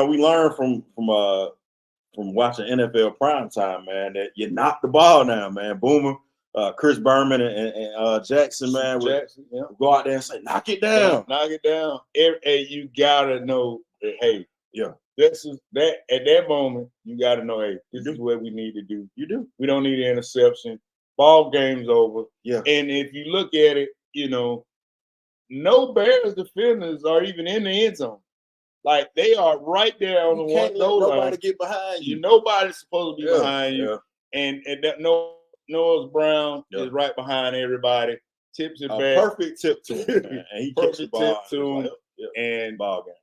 we learned from watching NFL primetime, man, that you knock the ball down, man. Boomer, Chris Berman, and Jackson, man, Jackson, go out there and say, knock it down. Knock it down. Hey, you gotta know that, hey, yeah. This is that at that moment, you gotta know, hey, this is what we need to do. You do. We don't need an interception. Ball game's over. Yeah. And if you look at it, no Bears defenders are even in the end zone. Like they are right there on the one goal line. Nobody get behind you. Nobody's supposed to be behind you. Yeah. And that Noah Brown is right behind everybody. Tips it back. Perfect tip to him, man. And he catches the ball. And ball game.